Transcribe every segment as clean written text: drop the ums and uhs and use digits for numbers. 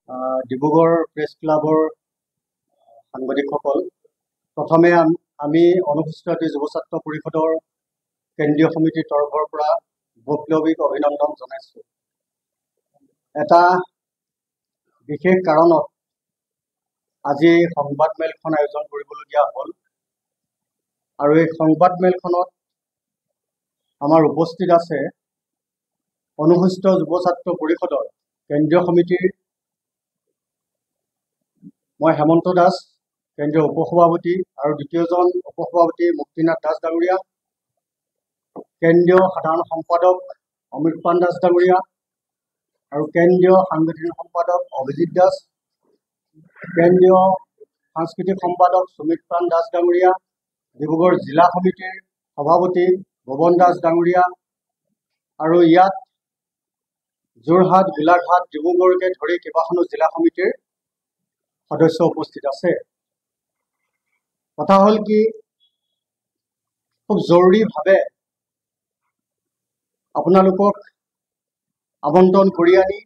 Dibrugarh press ক্লাবৰ সাংবাদিকসকল, প্ৰথমে আমি অনুসূচিত জাতি যুৱ ছাত্ৰ পৰিষদৰ কেন্দ্ৰীয় সমিতিৰ তৰফৰ পৰা বৈপ্লৱিক অভিনন্দন জনাইছোঁ। এটা বিশেষ কাৰণত আজি সংবাদমেলখন আয়োজন কৰিবলগীয়া হ'ল আৰু এই সংবাদমেলখনত আমাৰ উপস্থিত আছে অনুসূচিত যুৱ ছাত্ৰ পৰিষদৰ কেন্দ্ৰীয় সমিতিৰ মই হেমন্ত দাস, কেন্দ্ৰীয় উপসভাপতি, আৰু দ্বিতীয়জন উপসভাপতি মুক্তিনাথ দাস ডাঙৰীয়া, কেন্দ্ৰীয় সাধাৰণ সম্পাদক অমৃতপান দাস ডাঙৰীয়া আৰু কেন্দ্ৰীয় সাংগঠনিক সম্পাদক অভিজিত দাস, কেন্দ্ৰীয় সাংস্কৃতিক সম্পাদক সুমিতপ্ৰাণ দাস ডাঙৰীয়া, ডিব্ৰুগড় জিলা সমিতিৰ সভাপতি ভৱন দাস ডাঙৰীয়া, আৰু ইয়াত যোৰহাট, গোলাঘাট, ডিব্ৰুগড়কে ধৰি কেইবাখনো জিলা সমিতিৰ সদস্য উপস্থিত আছে। কথা হ'ল কি, খুব জৰুৰীভাৱে আপোনালোকক আমন্ত্ৰণ কৰি আনি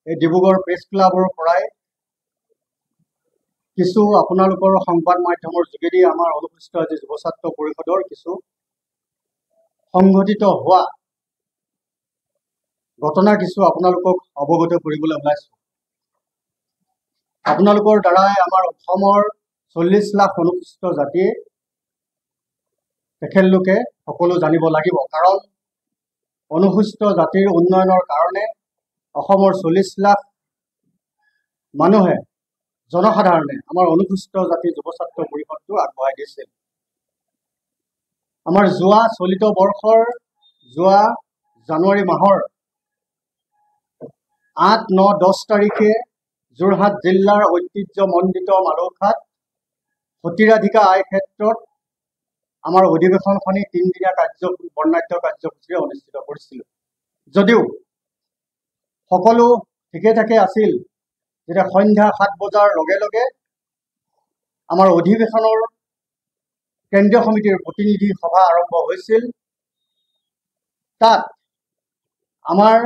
এই ডিব্ৰুগড় প্ৰেছ ক্লাবৰ পৰাই কিছু আপোনালোকৰ সংবাদ মাধ্যমৰ যোগেদি আমাৰ অনুসূচিত জাতি যুৱ ছাত্ৰ পৰিষদৰ কিছু সংঘটিত হোৱা ঘটনা কিছু আপোনালোকক অৱগত কৰিবলৈ ওলাইছোঁ। আপোনালোকৰ দ্বাৰাই আমাৰ অসমৰ 40 লাখ অনুসূচিত জাতিয়ে তেখেতলোকে সকলো জানিব লাগিব, কাৰণ অনুসূচিত জাতিৰ উন্নয়নৰ কাৰণে অসমৰ 40 লাখ মানুহে, জনসাধাৰণে আমাৰ অনুসূচিত জাতি যুৱ ছাত্ৰ পৰিষদটো আগবঢ়াই দিছিল। আমাৰ চলিত বৰ্ষৰ জানুৱাৰী মাহৰ 8, 9, 10 তাৰিখে যোৰহাট জিলাৰ ঐতিহ্যমণ্ডিত মালৌখাত সতীৰাধিকা আই ক্ষেত্ৰত আমাৰ অধিৱেশনখনি 3 দিনীয়া বৰ্ণাঢ্য কাৰ্যসূচীৰে অনুষ্ঠিত কৰিছিলোঁ। যদিও সকলো ঠিকে ঠাকে আছিল, যেতিয়া সন্ধ্যা 7 বজাৰ লগে লগে আমাৰ অধিৱেশনৰ কেন্দ্ৰীয় সমিতিৰ প্ৰতিনিধি সভা আৰম্ভ হৈছিল। তাত আমাৰ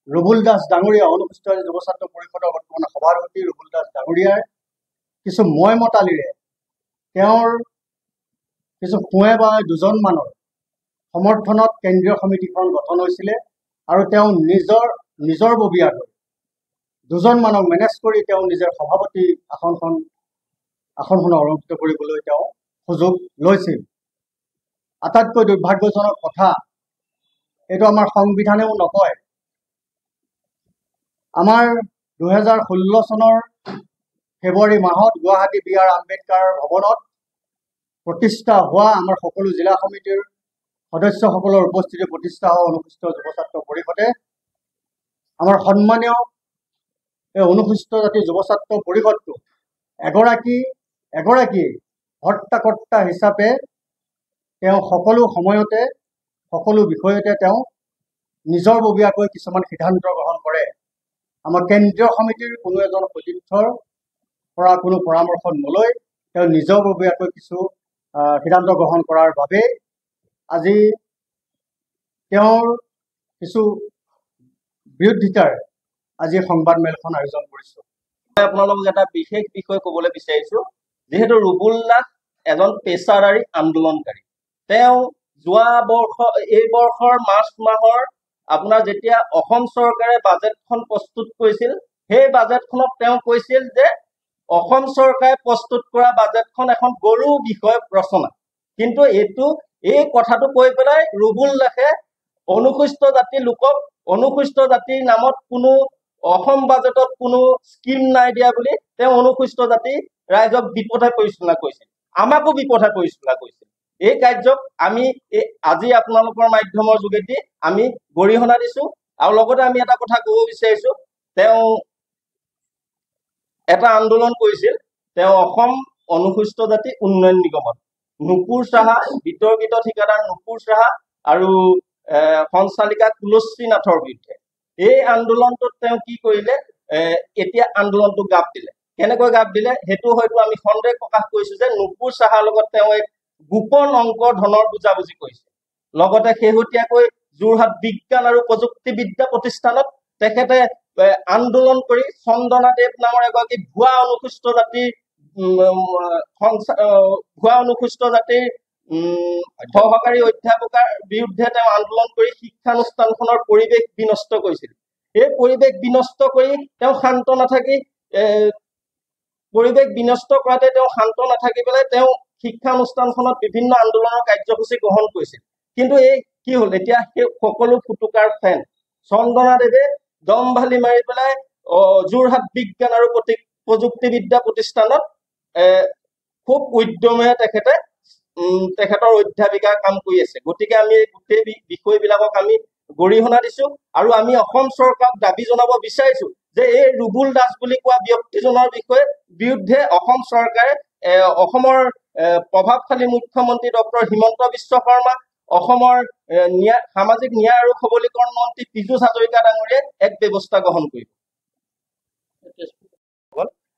ৰুবুল দাস ডাঙৰীয়া, অনুসূচিত যুৱ ছাত্ৰ পৰিষদৰ বৰ্তমান সভাপতি ৰুবুল দাস ডাঙৰীয়াৰ কিছু মতালিৰে তেওঁৰ কিছু বা 2জন মানৰ সমৰ্থনত কেন্দ্ৰীয় সমিতিখন গঠন হৈছিলে, আৰু তেওঁ নিজৰ ববীয়াকৈ 2জন মানক মেনেজ কৰি তেওঁ নিজৰ সভাপতি আসনখন অলংকৃত কৰিবলৈ তেওঁ সুযোগ লৈছিল। আটাইতকৈ দুৰ্ভাগ্যজনক কথা, এইটো আমাৰ সংবিধানেও নকয়। আমাৰ 2016 চনৰ ফেব্ৰুৱাৰী মাহত গুৱাহাটী বি.আৰ. আম্বেদকাৰ ভৱনত প্ৰতিষ্ঠা হোৱা আমাৰ সকলো জিলা সমিতিৰ সদস্যসকলৰ উপস্থিতি প্ৰতিষ্ঠা হোৱা অনুসূচিত যুৱ ছাত্ৰ পৰিষদে আমাৰ সন্মানীয় এই অনুসূচিত জাতি যুৱ ছাত্ৰ পৰিষদটো এগৰাকী হৰ্তাকৰ্তা হিচাপে তেওঁ সকলো সময়তে সকলো বিষয়তে তেওঁ নিজৰ ববীয়াকৈ কিছুমান সিদ্ধান্ত গ্ৰহণ কৰে। আমাৰ কেন্দ্ৰীয় সমিতিৰ কোনো এজন সতীৰ্থৰ পৰা কোনো পৰামৰ্শ নলৈ তেওঁ নিজৰ ববীয়াকৈ কিছু সিদ্ধান্ত গ্ৰহণ কৰাৰ বাবে আজি তেওঁৰ কিছু বিৰোধিতাৰ আজি সংবাদমেলখন আয়োজন কৰিছোঁ। আপোনালোকক এটা বিশেষ বিষয় ক'বলৈ বিচাৰিছোঁ। যিহেতু ৰুবুল দাস এজন পেচাদাৰী আন্দোলনকাৰী, তেওঁ এই বৰ্ষৰ মাৰ্চ মাহৰ আপোনাৰ যেতিয়া অসম চৰকাৰে বাজেটখন প্ৰস্তুত কৰিছিল, সেই বাজেটখনত তেওঁ কৈছিল যে অসম চৰকাৰে প্ৰস্তুত কৰা বাজেটখন এখন গৰু বিষয়ক ৰচনা। কিন্তু এই কথাটো কৈ পেলাই ৰুবুল দাসে অনুসূচিত জাতিৰ লোকক অনুসূচিত জাতিৰ নামত কোনো অসম বাজেটত কোনো স্কিম নাই দিয়া বুলি তেওঁ অনুসূচিত জাতি ৰাইজক বিপথে পৰিচালনা কৰিছিল, আমাকো বিপথে পৰিচালনা কৰিছিল। এই কাৰ্যক আমি আজি আপোনালোকৰ মাধ্যমৰ যোগেদি আমি গৰিহণা দিছোঁ। আৰু লগতে আমি এটা কথা ক'ব বিচাৰিছোঁ, তেওঁ এটা আন্দোলন কৰিছিল, তেওঁ অসম অনুসূচিত জাতি উন্নয়ন নিগমত নুপুৰ সাহা, বিতৰ্কিত ঠিকাদাৰ নুপুৰ সাহা আৰু সঞ্চালিকা তুলসী নাথৰ বিৰুদ্ধে এই আন্দোলনটোত তেওঁ কি কৰিলে, এতিয়া আন্দোলনটো গাপ দিলে। কেনেকৈ গাপ দিলে সেইটো হয়তো আমি সন্দেহ প্ৰকাশ কৰিছোঁ যে নুপুৰ সাহাৰ লগত তেওঁ এক গোপন অংকৰ ধনৰ বুজাবুজি কৰিছে। লগতে শেহতীয়াকৈ যোৰহাট বিজ্ঞান আৰু প্ৰযুক্তিবিদ্যা প্ৰতিষ্ঠানত তেখেতে আন্দোলন কৰি চন্দনাদেৱ নামৰ এগৰাকী ভুৱা অনুসূচিত জাতিৰ ভুৱা অনুসূচিত জাতিৰ সহকাৰী অধ্যাপকৰ বিৰুদ্ধে তেওঁ আন্দোলন কৰি শিক্ষানুষ্ঠানখনৰ পৰিৱেশ বিনষ্ট কৰিছিল। এই পৰিৱেশ বিনষ্ট কৰি তেওঁ শান্ত নাথাকি পৰিৱেশ বিনষ্ট কৰাতে তেওঁ শান্ত নাথাকি পেলাই তেওঁ শিক্ষানুষ্ঠানখনত বিভিন্ন আন্দোলনৰ কাৰ্যসূচী গ্ৰহণ কৰিছিল। কিন্তু এই কি হ'ল, এতিয়া সেই সকলো ফুটুকাৰ ফেন চন্দনাদেৱে দম ভালি মাৰি পেলাই যোৰহাট বিজ্ঞান আৰু প্ৰযুক্তিবিদ্যা প্ৰতিষ্ঠানত খুব উদ্যমেৰে তেখেতৰ অধ্যাপিকাৰ কাম কৰি আছে। গতিকে আমি গোটেই বিষয়বিলাকক আমি গৰিহণা দিছো আৰু আমি অসম চৰকাৰক দাবী জনাব বিচাৰিছো যে এই ৰুবুল দাস বুলি কোৱা ব্যক্তিজনৰ বিৰুদ্ধে অসম চৰকাৰে অসমৰ প্ৰভাৱশালী মুখ্যমন্ত্ৰী ডক্টৰ হিমন্ত বিশ্ব শৰ্মা, অসমৰ সামাজিক ন্যায় আৰু সবলীকৰণ মন্ত্ৰী পীযুষ হাজৰিকা ডাঙৰীয়াই এক ব্যৱস্থা গ্ৰহণ কৰিব।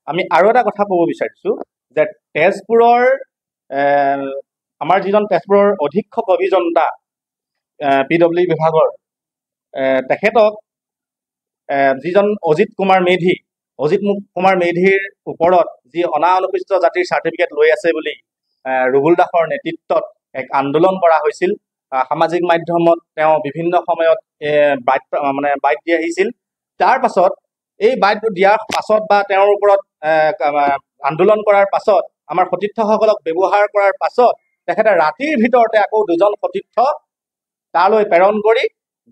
আমি আৰু এটা কথা ক'ব বিচাৰিছো যে তেজপুৰৰ আমাৰ যিজন তেজপুৰৰ অধীক্ষক অভিযন্তা PW বিভাগৰ তেখেতক যিজন অজিত কুমাৰ মেধিৰ ওপৰত যি অনানুসূচিত জাতিৰ চাৰ্টিফিকেট লৈ আছে বুলি ৰুবুল দাসৰ নেতৃত্বত এক আন্দোলন কৰা হৈছিল। সামাজিক মাধ্যমত তেওঁ বিভিন্ন সময়ত বাইট দি আহিছিল। তাৰ পাছত এই বাইট দিয়াৰ পাছত বা তেওঁৰ ওপৰত আন্দোলন কৰাৰ পাছত আমাৰ সতীৰ্থসকলক ব্যৱহাৰ কৰাৰ পাছত তেখেতে ৰাতিৰ ভিতৰতে আকৌ দুজন সতীৰ্থ তালৈ প্ৰেৰণ কৰি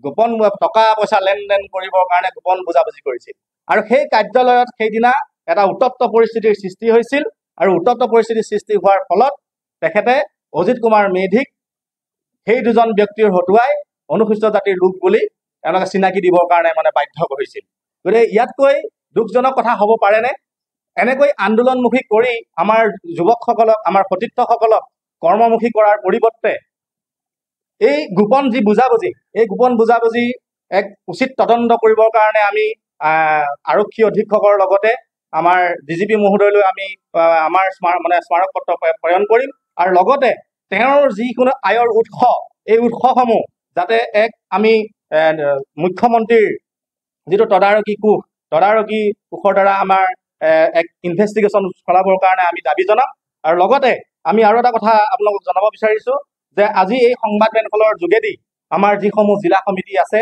গোপন টকা পইচা লেনদেন কৰিবৰ কাৰণে গোপন বুজাবুজি কৰিছিল। আৰু সেই কাৰ্যালয়ত সেইদিনা এটা উত্তপ্ত পৰিস্থিতিৰ সৃষ্টি হৈছিল। আৰু উত্তপ্ত পৰিস্থিতিৰ সৃষ্টি হোৱাৰ ফলত তেখেতে অজিত কুমাৰ মেধিক সেই দুজন ব্যক্তিৰ হতুৱাই অনুসূচিত জাতিৰ লোক বুলি তেওঁলোকে চিনাকি দিবৰ কাৰণে বাধ্য কৰিছিল। গতিকে ইয়াতকৈ দুখজনক কথা হ'ব পাৰেনে? এনেকৈ আন্দোলনমুখী কৰি আমাৰ যুৱকসকলক, আমাৰ সতীৰ্থসকলক কৰ্মমুখী কৰাৰ পৰিৱৰ্তে এই গোপন যি বুজাবুজি, এই গোপন বুজাবুজি এক উচিত তদন্ত কৰিবৰ কাৰণে আমি আৰক্ষী অধীক্ষকৰ লগতে আমাৰ DGP মহোদয়লৈ আমি আমাৰ স্মাৰক পত্ৰ প্ৰেৰণ কৰিম। আৰু লগতে তেওঁৰ যিকোনো আয়ৰ উৎস, এই উৎসসমূহ যাতে আমি মুখ্যমন্ত্ৰীৰ যিটো তদাৰকী কোষৰ দ্বাৰা আমাৰ এক ইনভেষ্টিগেশ্যন চলাবৰ কাৰণে আমি দাবী জনাম। আৰু লগতে আমি আৰু এটা কথা আপোনালোকক জনাব বিচাৰিছো যে আজি এই সংবাদ মেলখনৰ যোগেদি আমাৰ যিসমূহ জিলা সমিতি আছে,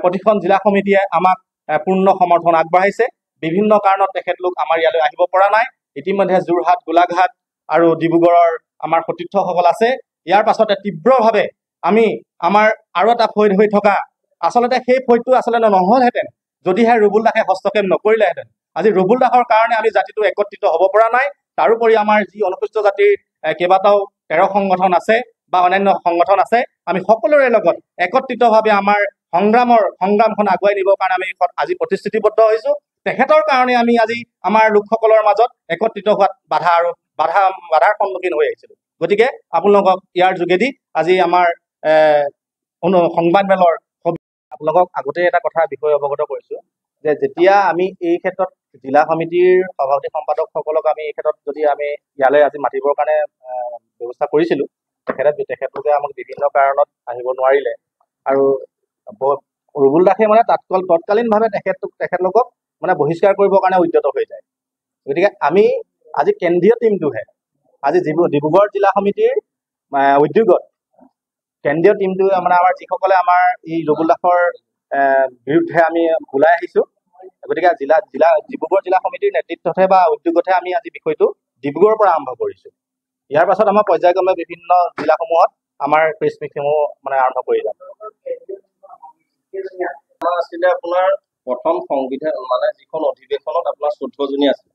প্ৰতিখন জিলা সমিতিয়ে আমাক পূৰ্ণ সমৰ্থন আগবঢ়াইছে। বিভিন্ন কাৰণত তেখেতলোক আমাৰ ইয়ালৈ আহিব পৰা নাই। ইতিমধ্যে যোৰহাট, গোলাঘাট আৰু ডিব্ৰুগড়ৰ আমাৰ সতীৰ্থসকল আছে। ইয়াৰ পাছতে তীব্ৰভাৱে আমি আমাৰ আৰু এটা ফৈদ হৈ থকা, আচলতে সেই ফৈদটো আচলতে নহ'লহেঁতেন যদিহে ৰুবুল দাসে হস্তক্ষেপ নকৰিলেহেঁতেন। আজি ৰুবুল দাসৰ কাৰণে আমি জাতিটো একত্ৰিত হ'ব পৰা নাই। তাৰোপৰি আমাৰ যি অনুসূচিত জাতিৰ কেইবাটাও 13 সংগঠন আছে বা অন্যান্য সংগঠন আছে, আমি সকলোৰে লগত একত্ৰিতভাৱে আমাৰ সংগ্ৰামখন আগুৱাই নিবৰ কাৰণে আমি আজি প্ৰতিশ্ৰুতিবদ্ধ হৈছো। তেখেতৰ কাৰণে আমি আজি আমাৰ লোকসকলৰ মাজত একত্ৰিত হোৱাত বাধাৰ সন্মুখীন হৈ আহিছিলো। গতিকে আপোনালোকক ইয়াৰ যোগেদি আজি আমাৰ সংবাদ মেলৰ আপোনালোকক আগতে এটা কথাৰ বিষয়ে অৱগত কৰিছো যে যেতিয়া আমি এই ক্ষেত্ৰত জিলা সমিতিৰ সভাপতি সম্পাদকসকলক আমি এই ক্ষেত্ৰত যদি আমি ইয়ালৈ আজি মাতিবৰ কাৰণে ব্যৱস্থা কৰিছিলো, তেখেতলোকে আমাক বিভিন্ন কাৰণত আহিব নোৱাৰিলে। আৰু ৰুবুল দাসে তৎকালীনভাৱে তেখেতলোকক বহিষ্কাৰ কৰিবৰ কাৰণে উদ্যত হৈ যায়। গতিকে আমি আজি কেন্দ্ৰীয় টিমটোহে আজি ডিব্ৰুগড় জিলা সমিতিৰ উদ্যোগত কেন্দ্ৰীয় টিমটোৱে আমাৰ যিসকলে আমাৰ এই ৰুবুল দাসৰ বিৰুদ্ধে আমি ওলাই আহিছো। গতিকে ডিব্ৰুগড় জিলা সমিতিৰ নেতৃত্বতহে বা উদ্যোগতহে আমি আজি বিষয়টো ডিব্ৰুগড়ৰ পৰা আৰম্ভ কৰিছো। ইয়াৰ পাছত আমাৰ পৰ্যায়ক্ৰমে বিভিন্ন জিলাসমূহত আমাৰ প্ৰেছ মিটসমূহ আৰম্ভ কৰি যাম। আছিলে আপোনাৰ প্ৰথম সংবিধান যিখন অধিৱেশনত আপোনাৰ 14 জনী আছিলে,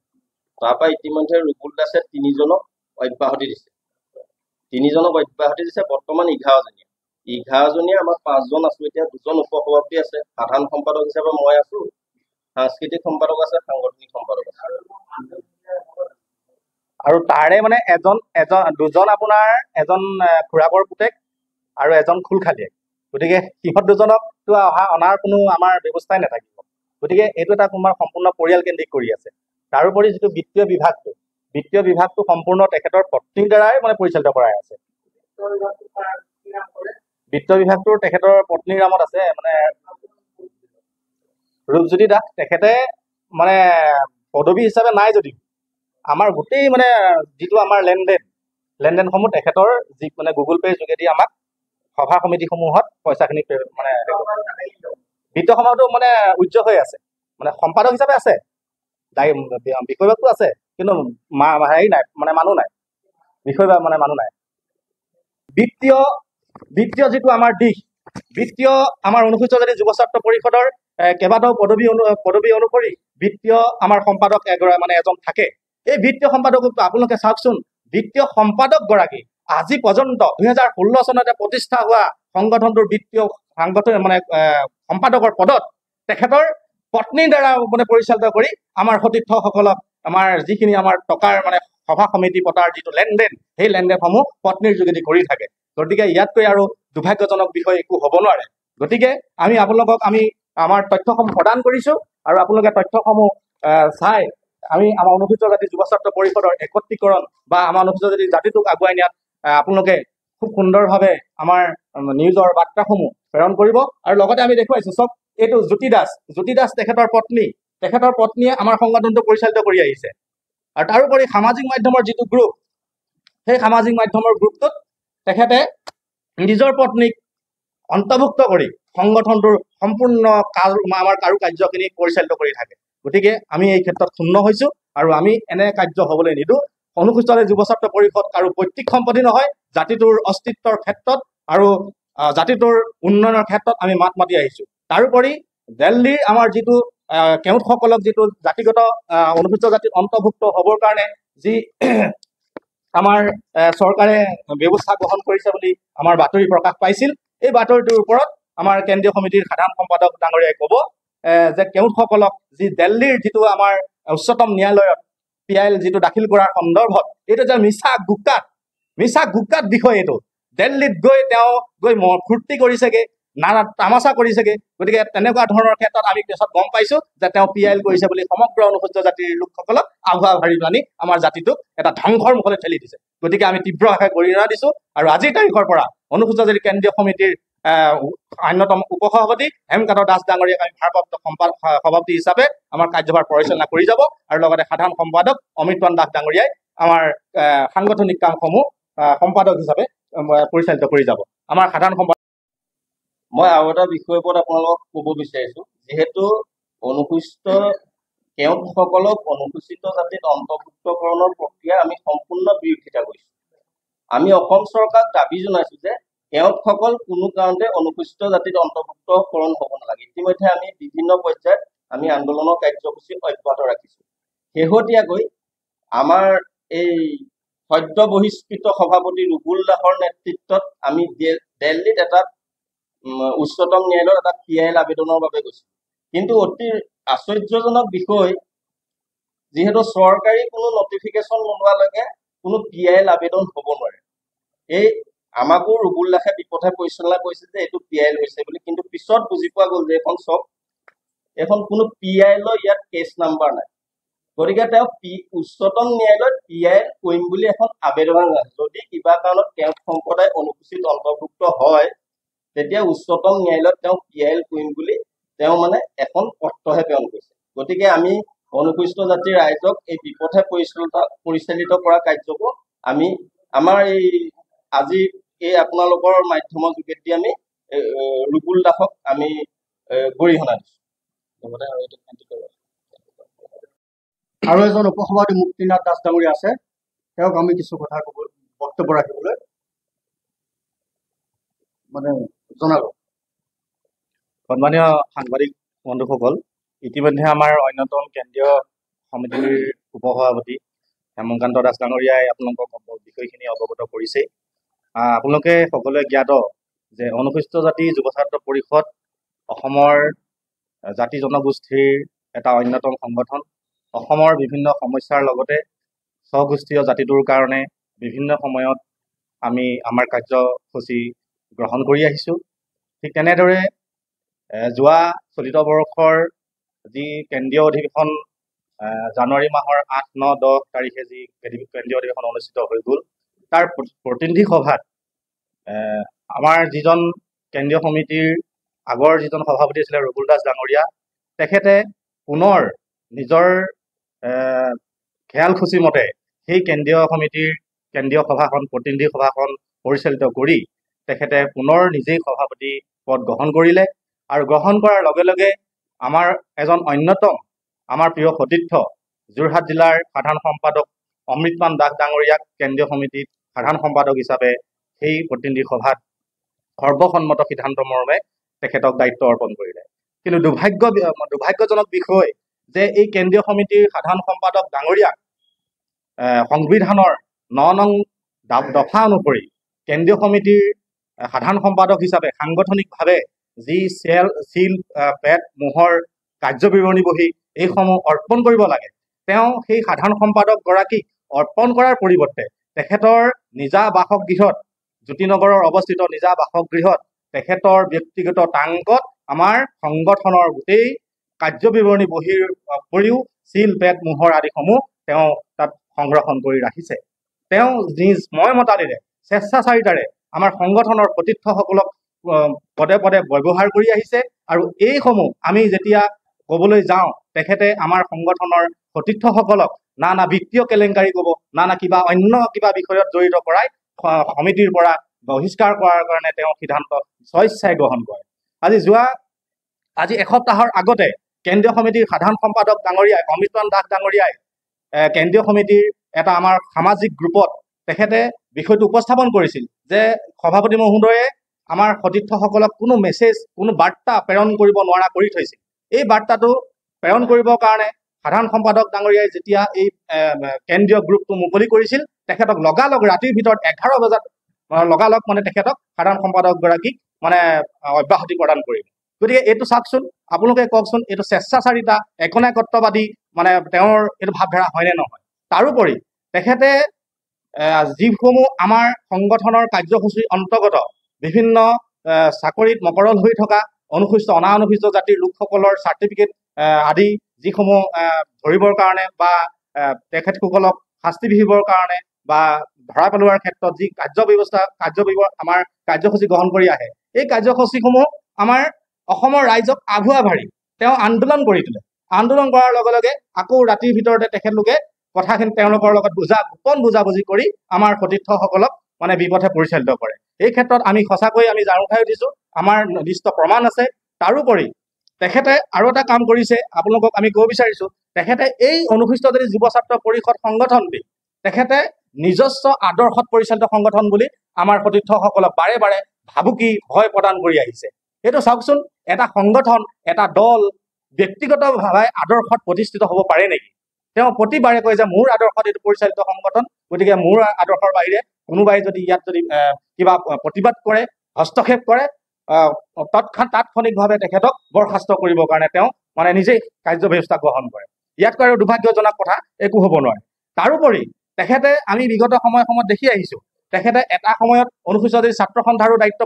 তাৰ পৰা ইতিমধ্যে ৰুবুল দাসে 3 জনক অব্যাহতি দিছে। বৰ্তমান 11 জনীয়া। 11 জনীয়ে আমাৰ 5 জন আছো, এতিয়া 2 জন উপসভাপতি আছে। সাধাৰণ সম্পাদক হিচাপে মই আছো, সাংস্কৃতিক সম্পাদক আছে, সাংগঠনিক সম্পাদক আছে। আৰু তাৰে দুজন আপোনাৰ এজন খুৰাকৰ পুতেক আৰু এজন খুলখালিয়েক। গতিকে সিহঁত দুজনকতো অনাৰ কোনো আমাৰ ব্যৱস্থাই নাথাকিব। গতিকে এইটো এটা তোমাৰ সম্পূৰ্ণ পৰিয়াল কেন্দ্ৰিক কৰি আছে। তাৰোপৰি যিটো বিত্তীয় বিভাগটো সম্পূৰ্ণ তেখেতৰ পত্নীৰ দ্বাৰাই পৰিচালিত কৰাই আছে। বিত্ত বিভাগটোৰ তেখেতৰ পত্নীৰ নামত আছে, ৰূপজ্যোতি দাস তেখেতে মানে পদবী হিচাপে নাই যদিও আমাৰ গোটেই মানে যিটো আমাৰ লেনদেনসমূহ তেখেতৰ যি মানে গুগল পে'ৰ যোগেদি আমাক সভা সমিতিসমূহত পইচাখিনি মানে বিত্তীয় সমাজটো মানে উজ্জ্বল হৈ আছে, মানে সম্পাদক হিচাপে আছে, বিষয়বাবটো আছে, কিন্তু হেৰি নাই, মানে মানুহ নাই, বিষয়বাব মানে মানুহ নাই। বিত্তীয় যিটো আমাৰ দিশ, বিত্তীয় আমাৰ অনুসূচিত জাতি যুৱ ছাত্ৰ পৰিষদৰ কেইবাটাও পদবী অনুসৰি বিত্তীয় আমাৰ সম্পাদক মানে এজন থাকে। এই বিত্তীয় সম্পাদক আপোনালোকে চাওকচোন, বিত্তীয় সম্পাদক গৰাকী আজি পৰ্যন্ত 2016 চনতে প্ৰতিষ্ঠা হোৱা সংগঠনটোৰ বিত্তীয় মানে সম্পাদকৰ পদত তেখেতৰ পত্নীৰ দ্বাৰা মানে পৰিচালিত কৰি আমাৰ সতীৰ্থসকলক আমাৰ যিখিনি আমাৰ টকাৰ মানে সভা সমিতি পতাৰ যিটো লেনদেন, সেই লেনদেনসমূহ পত্নীৰ যোগেদি কৰি থাকে। গতিকে ইয়াতকৈ আৰু দুৰ্ভাগ্যজনক বিষয় একো হ'ব নোৱাৰে। গতিকে আমি আপোনালোকক আমাৰ তথ্যসমূহ প্ৰদান কৰিছো, আৰু আপোনালোকে তথ্যসমূহ চাই আমি আমাৰ অনুসূচিত জাতি যুৱ ছাত্ৰ পৰিষদৰ একত্ৰীকৰণ বা আমাৰ অনুসূচিত জাতিটোক আগুৱাই নিয়াত আপোনালোকে খুব সুন্দৰভাৱে আমাৰ নিউজৰ বাৰ্তাসমূহ প্ৰেৰণ কৰিব। আৰু লগতে আমি দেখুৱাইছো, চব এইটো জ্যোতি দাস তেখেতৰ পত্নীয়ে আমাৰ সংগঠনটো পৰিচালিত কৰি আহিছে। আৰু তাৰোপৰি সামাজিক মাধ্যমৰ যিটো গ্ৰুপ, সেই সামাজিক মাধ্যমৰ গ্ৰুপটোত তেখেতে নিজৰ পত্নীক অন্তৰ্ভুক্ত কৰি সংগঠনটোৰ সম্পূৰ্ণ আমাৰ কাৰ্যখিনি পৰিচালিত কৰি থাকে। গতিকে আমি এই ক্ষেত্ৰত ক্ষুণ্ণ হৈছো, আৰু আমি এনে কাৰ্য হ'বলৈ নিদিওঁ। অনুসূচিত যুৱ ছাত্ৰ পৰিষদ আৰু পৈতৃক সম্পত্তি নহয়, জাতিটোৰ অস্তিত্বৰ ক্ষেত্ৰত আৰু জাতিটোৰ উন্নয়নৰ ক্ষেত্ৰত আমি মাত মাতি আহিছো। তাৰোপৰি দিল্লীৰ আমাৰ যিটো কেওটসকলক যিটো জাতিগত অনুসূচিত জাতিত অন্তৰ্ভুক্ত হ'বৰ কাৰণে যি আমাৰ চৰকাৰে ব্যৱস্থা গ্ৰহণ কৰিছে বুলি আমাৰ বাতৰি প্ৰকাশ পাইছিল, এই বাতৰিটোৰ ওপৰত আমাৰ কেন্দ্ৰীয় সমিতিৰ সাধাৰণ সম্পাদক ডাঙৰীয়াই ক'ব যে কেওটসকলক যি দিল্লীৰ যিটো আমাৰ উচ্চতম ন্যায়ালয়ত PIL যিটো দাখিল কৰাৰ সন্দৰ্ভত, এইটো যে মিছা গুক্কাত বিষয়। এইটো দিল্লীত তেওঁ ফূৰ্তি কৰিছেগে, নানা তামাচা কৰিছেগে। গতিকে তেনেকুৱা ধৰণৰ ক্ষেত্ৰত আমি পিছত গম পাইছো যে তেওঁ PIL কৰিছে বুলি সমগ্ৰ অনুসূচিত জাতিৰ লোকসকলক আভুৱা ভাৰি পানি আমাৰ জাতিটোক এটা ধ্বংসৰ মুখলৈ ঠেলি দিছে। গতিকে আমি তীব্ৰ আশা গৰিহণা দিছো, আৰু আজিৰ তাৰিখৰ পৰা অনুসূচিত জাতি কেন্দ্ৰীয় সমিতিৰ অন্যতম উপসভাপতি হেমকান্ত দাস ডাঙৰীয়াক আমি ভাৰপ্ৰাপ্ত সভাপতি হিচাপে আমাৰ কাৰ্যভাৰ পৰিচালনা কৰি যাব, আৰু লগতে সাধাৰণ সম্পাদক অমৃতৱান দাস ডাঙৰীয়াই আমাৰ সাংগঠনিক কামসমূহ সম্পাদক হিচাপে পৰিচালিত কৰি যাব। আমাৰ সাধাৰণ সম্পাদক মই আৰু এটা বিষয়ৰ ওপৰত আপোনালোকক ক'ব বিচাৰিছো, যিহেতু অনুসূচিত কেওটসকলক অনুসূচিত জাতিত অন্তৰ্ভুক্তকৰণৰ প্ৰক্ৰিয়া আমি সম্পূৰ্ণ বিৰোধিতা কৰিছো। আমি অসম চৰকাৰক দাবী জনাইছো যে কেওটসকল কোনো কাৰণতে অনুসূচিত জাতিত অন্তৰ্ভুক্তকৰণ হ'ব নালাগে। ইতিমধ্যে আমি বিভিন্ন পৰ্যায়ত আমি আন্দোলনৰ কাৰ্যসূচী অব্যাহত ৰাখিছো। শেহতীয়াকৈ আমাৰ এই সদ্য বহিষ্কৃত সভাপতি ৰুবুল দাসৰ নেতৃত্বত আমি দিল্লীত এটা উচ্চতম ন্যায়ালয়ত এটা PIL আবেদনৰ বাবে গৈছো। কিন্তু অতি আশ্চৰ্যজনক বিষয়, যিহেতু চৰকাৰী কোনো নটিফিকেশ্যন নোলোৱালৈকে কোনো PIL আবেদন হ'ব নোৱাৰে। এই আমাকো ৰুবুল দাসে বিপথে পৰিচালনা কৰিছে যে এইটো PIL হৈছে বুলি, কিন্তু পিছত বুজি পোৱা গ'ল যে এখন কোনো PIL ইয়াত কেছ নাম্বাৰ নাই। গতিকে তেওঁ উচ্চতম ন্যায়ালয়ত PIL কৰিম বুলি এখন আবেদন নাই। যদি কিবা কাৰণত কেওট সম্প্ৰদায় অনুসূচিত অন্তৰ্ভুক্ত হয়, তেতিয়া উচ্চতম ন্যায়ালয়ত তেওঁ PIL কৰিম বুলি তেওঁ মানে এখন পত্ৰহে প্ৰেৰণ কৰিছে। গতিকে আমি অনুসূচিত জাতিৰ ৰাইজক এই বিপথে পৰিচালিত কৰা কাৰ্যকো আমি আমাৰ আজি এই আপোনালোকৰ মাধ্যমৰ যোগেদি আমি ৰুবুল দাসক আমি গৰিহণা দিছো। আৰু এজন উপসভাপতি মুক্তিনাথ দাস ডাঙৰীয়া আছে, তেওঁক আমি কিছু কথা বক্তব্য ৰাখিবলৈ মানে জনাব। সন্মানীয় সাংবাদিক বন্ধুসকল, ইতিমধ্যে আমাৰ অন্যতম কেন্দ্ৰীয় সমিতিৰ উপসভাপতি হেমকান্ত দাস ডাঙৰীয়াই আপোনালোকক বিষয়খিনি অৱগত কৰিছে। আপোনালোকে সকলোৱে জ্ঞাত যে অনুসূচিত জাতি যুৱ ছাত্ৰ পৰিষদ অসমৰ জাতি জনগোষ্ঠীৰ এটা অন্যতম সংগঠন। অসমৰ বিভিন্ন সমস্যাৰ লগতে স্বগোষ্ঠীয় জাতিটোৰ কাৰণে বিভিন্ন সময়ত আমি আমাৰ কাৰ্যসূচী গ্ৰহণ কৰি আহিছোঁ। ঠিক তেনেদৰে যোৱা চলিত বৰ্ষৰ যি কেন্দ্ৰীয় অধিৱেশন জানুৱাৰী মাহৰ 8, 9, 10 তাৰিখে যি কেন্দ্ৰীয় অধিৱেশন অনুষ্ঠিত হৈ গ'ল, তাৰ প্ৰতিনিধি সভাত আমাৰ যিজন কেন্দ্ৰীয় সমিতিৰ আগৰ যিজন সভাপতি আছিলে ৰুবুল দাস ডাঙৰীয়া, তেখেতে পুনৰ নিজৰ খেয়ালখুচি মতে সেই কেন্দ্ৰীয় সমিতিৰ কেন্দ্ৰীয় সভাখন প্ৰতিনিধি সভাখন পৰিচালিত কৰি তেখেতে পুনৰ নিজেই সভাপতি পদ গ্ৰহণ কৰিলে আৰু গ্ৰহণ কৰাৰ লগে লগে আমাৰ এজন অন্যতম আমাৰ প্ৰিয় সতীৰ্থ যোৰহাট জিলাৰ সাধাৰণ সম্পাদক অমৃতমান দাস ডাঙৰীয়াক কেন্দ্ৰীয় সমিতিত সাধাৰণ সম্পাদক হিচাপে সেই প্ৰতিনিধি সভাত সৰ্বসন্মত সিদ্ধান্ত মৰ্মে তেখেতক দায়িত্ব অৰ্পণ কৰিলে। কিন্তু দুৰ্ভাগ্যজনক বিষয় যে এই কেন্দ্ৰীয় সমিতিৰ সাধাৰণ সম্পাদক ডাঙৰীয়াক সংবিধানৰ 9 নং দফা অনুসৰি কেন্দ্ৰীয় সমিতিৰ সাধাৰণ সম্পাদক হিচাপে সাংগঠনিকভাৱে যি চিল পেট মোহৰ কাৰ্যবিৱৰণী বহি এইসমূহ অৰ্পণ কৰিব লাগে, তেওঁ সেই সাধাৰণ সম্পাদক গৰাকীক অৰ্পণ কৰাৰ পৰিৱৰ্তে তেখেতৰ নিজা বাসগৃহত জ্যোতিনগৰৰ অৱস্থিত নিজা বাসগৃহত তেখেতৰ ব্যক্তিগত টাংকত আমাৰ সংগঠনৰ গোটেই কাৰ্যবিৱৰণী বহিৰ উপৰিও চিল পেট মোহৰ আদিসমূহ তেওঁ তাত সংৰক্ষণ কৰি ৰাখিছে। তেওঁ নিজ মতালিৰে স্বেচ্ছাচাৰিতাৰে আমাৰ সংগঠনৰ সতীৰ্থসকলক পদে পদে ব্যৱহাৰ কৰি আহিছে আৰু এইসমূহ আমি যেতিয়া ক'বলৈ যাওঁ তেখেতে আমাৰ সংগঠনৰ সতীৰ্থসকলক নানা বিত্তীয় কেলেংকাৰী ক'ব, নানা কিবা অন্য কিবা বিষয়ত জড়িত কৰাই সমিতিৰ পৰা বহিষ্কাৰ কৰাৰ কাৰণে তেওঁ সিদ্ধান্ত স্বেচ্ছাই গ্ৰহণ কৰে। আজি এসপ্তাহৰ আগতে কেন্দ্ৰীয় সমিতিৰ সাধাৰণ সম্পাদক ডাঙৰীয়াই অমৃতমান দাস ডাঙৰীয়াই কেন্দ্ৰীয় সমিতিৰ এটা আমাৰ সামাজিক গ্ৰুপত তেখেতে বিষয়টো উপস্থাপন কৰিছিল যে সভাপতি মহোদয়ে আমাৰ সতীৰ্থসকলক কোনো মেছেজ কোনো বাৰ্তা প্ৰেৰণ কৰিব নোৱাৰা কৰি থৈছিল। এই বাৰ্তাটো প্ৰেৰণ কৰিবৰ কাৰণে সাধাৰণ সম্পাদক ডাঙৰীয়াই যেতিয়া এই কেন্দ্ৰীয় গ্ৰুপটো মুকলি কৰিছিল তেখেতক লগালগ ৰাতিৰ ভিতৰত 11 বজাত লগালগ মানে তেখেতক সাধাৰণ সম্পাদকগৰাকীক মানে অব্যাহতি প্ৰদান কৰিলে। গতিকে এইটো চাওকচোন, আপোনালোকে কওকচোন, এইটো স্বেচ্ছাচাৰিতা একনায়কত্ববাদী মানে তেওঁৰ এইটো ভাৱধাৰা হয়নে নহয়। তাৰোপৰি তেখেতে যিসমূহ আমাৰ সংগঠনৰ কাৰ্যসূচীৰ অন্তৰ্গত বিভিন্ন চাকৰিত মকৰল হৈ থকা অনুসূচিত অনানুসূচিত জাতিৰ লোকসকলৰ চাৰ্টিফিকেট আদি যিসমূহ ধৰিবৰ কাৰণে বা তেখেতসকলক শাস্তি বিহিবৰ কাৰণে বা ধৰা পেলোৱাৰ ক্ষেত্ৰত যি আমাৰ কাৰ্যসূচী গ্ৰহণ কৰি আহে, এই কাৰ্যসূচীসমূহ আমাৰ অসমৰ ৰাইজক আভুৱা ভাৰি তেওঁ আন্দোলন কৰি তোলে। আন্দোলন কৰাৰ লগে লগে আকৌ ৰাতিৰ ভিতৰতে তেখেতলোকে কথাখিনি তেওঁলোকৰ লগত গোপন বুজাবুজি কৰি আমাৰ সতীৰ্থসকলক মানে বিপথে পৰিচালিত কৰে। এই ক্ষেত্ৰত আমি সঁচাকৈ আমি জাৰু খাই উঠিছো, আমাৰ নিৰ্দিষ্ট প্ৰমাণ আছে। তাৰোপৰি তেখেতে আৰু এটা কাম কৰিছে, আপোনালোকক আমি ক'ব বিচাৰিছো, তেখেতে এই অনুসূচিত জাতি যুৱ ছাত্ৰ পৰিষদ সংগঠনটি তেখেতে নিজস্ব আদৰ্শত পৰিচালিত সংগঠন বুলি আমাৰ সতীৰ্থসকলক বাৰে বাৰে ভাবুকি ভয় প্ৰদান কৰি আহিছে। এইটো চাওকচোন, এটা সংগঠন এটা দল ব্যক্তিগতভাৱে আদৰ্শত প্ৰতিষ্ঠিত হ'ব পাৰে নেকি? তেওঁ প্ৰতিবাৰে কয় যে মোৰ আদৰ্শত এইটো পৰিচালিত সংগঠন, গতিকে মোৰ আদৰ্শৰ বাহিৰে কোনোবাই যদি ইয়াত যদি কিবা প্ৰতিবাদ কৰে, হস্তক্ষেপ কৰে, তাৎক্ষণিকভাৱে তেখেতক বৰখাস্ত কৰিবৰ কাৰণে তেওঁ মানে নিজেই কাৰ্যব্যৱস্থা গ্ৰহণ কৰে। ইয়াতকৈ আৰু দুৰ্ভাগ্যজনক কথা একো হ'ব নোৱাৰে। তাৰোপৰি তেখেতে আমি বিগত সময়ত দেখি আহিছো, তেখেতে এটা সময়ত অনুসূচিত জাতি ছাত্ৰ সন্থাৰো দায়িত্ব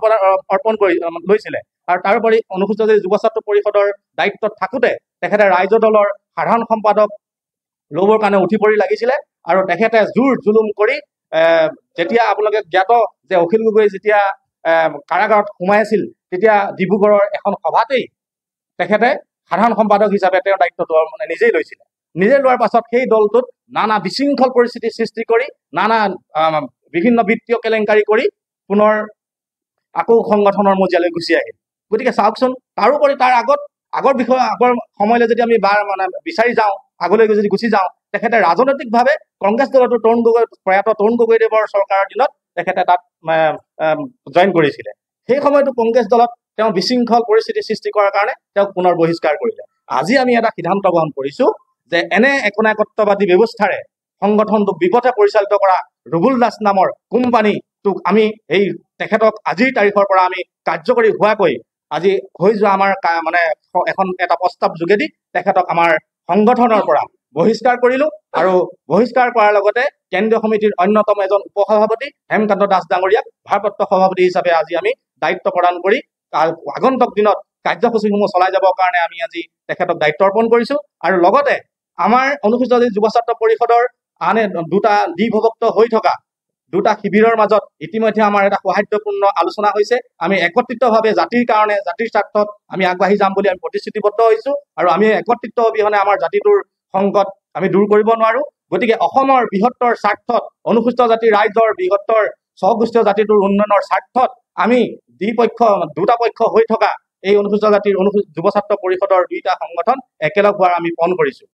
অৰ্পণ কৰি লৈছিলে আৰু তাৰোপৰি অনুসূচিত জাতি যুৱ ছাত্ৰ পৰিষদৰ দায়িত্বত থাকোঁতে তেখেতে ৰাইজৰ দলৰ সাধাৰণ সম্পাদক ল'বৰ কাৰণে উঠি পৰি লাগিছিলে আৰু তেখেতে জোৰ জুলুম কৰি যেতিয়া আপোনালোকে জ্ঞাত যে অখিল গগৈ যেতিয়া কাৰাগাৰত সোমাই আছিল তেতিয়া ডিব্ৰুগড়ৰ এখন সভাতেই তেখেতে সাধাৰণ সম্পাদক হিচাপে তেওঁৰ দায়িত্বটো মানে নিজেই লৈছিলে। নিজে লোৱাৰ পাছত সেই দলটোত নানা বিশৃংখল পৰিস্থিতিৰ সৃষ্টি কৰি নানা বিভিন্ন বিত্তীয় কেলেংকাৰী কৰি পুনৰ আকৌ সংগঠনৰ মজিয়ালৈ গুচি আহিল। গতিকে চাওকচোন, তাৰোপৰি তাৰ আগৰ সময়লৈ যদি আমি মানে বিচাৰি যাওঁ, আগলৈ যদি গুচি যাওঁ, তেখেতে ৰাজনৈতিকভাৱে কংগ্ৰেছ দলটো প্ৰয়াত তৰুণ গগৈদেৱৰ চৰকাৰৰ দিনত তেখেতে তাত জইন কৰিছিলে। সেই সময়তো কংগ্ৰেছ দলত তেওঁ বিশৃংখল পৰিস্থিতি সৃষ্টি কৰাৰ কাৰণে তেওঁক পুনৰ বহিষ্কাৰ কৰিলে। আজি আমি এটা সিদ্ধান্ত গ্ৰহণ কৰিছো যে এনে একনায়কত্ববাদী ব্যৱস্থাৰে সংগঠনটোক বিপথে পৰিচালিত কৰা ৰুবুল দাস নামৰ কোম্পানীটোক আমি তেখেতক আজিৰ তাৰিখৰ পৰা আমি কাৰ্যকৰী হোৱাকৈ আজি হৈ যোৱা আমাৰ মানে এটা প্ৰস্তাৱ যোগেদি তেখেতক আমাৰ সংগঠনৰ পৰা বহিষ্কাৰ কৰিলো আৰু বহিষ্কাৰ কৰাৰ লগতে কেন্দ্ৰীয় সমিতিৰ অন্যতম এজন উপসভাপতি হেমকান্ত দাস ডাঙৰীয়াক ভাৰপ্ৰাপ্ত সভাপতি হিচাপে আজি আমি দায়িত্ব প্ৰদান কৰি আগন্তুক দিনত কাৰ্যসূচীসমূহ চলাই যাবৰ কাৰণে আমি আজি তেখেতক দায়িত্ব অৰ্পণ কৰিছো। আৰু লগতে আমাৰ অনুসূচিত জাতি যুৱ ছাত্ৰ পৰিষদৰ আন দুটা দ্বিভুক্ত হৈ থকা দুটা শিবিৰৰ মাজত ইতিমধ্যে আমাৰ এটা সৌহাৰ্দ্যপূৰ্ণ আলোচনা হৈছে। আমি একত্ৰিতভাৱে জাতিৰ কাৰণে, জাতিৰ স্বাৰ্থত আমি আগবাঢ়ি যাম বুলি আমি প্ৰতিশ্ৰুতিবদ্ধ হৈছো, আৰু আমি একত্ৰিত অবিহনে আমাৰ জাতিটোৰ সংকট আমি দূৰ কৰিব নোৱাৰো। গতিকে অসমৰ বৃহত্তৰ স্বাৰ্থত, অনুসূচিত জাতিৰ ৰাইজৰ বৃহত্তৰ স্বগোষ্ঠীয় জাতিটোৰ উন্নয়নৰ স্বাৰ্থত আমি দুটা পক্ষ হৈ থকা এই অনুসূচিত জাতিৰ যুৱ ছাত্ৰ পৰিষদৰ দুইটা সংগঠন একেলগ হোৱাৰ আমি পণ কৰিছো।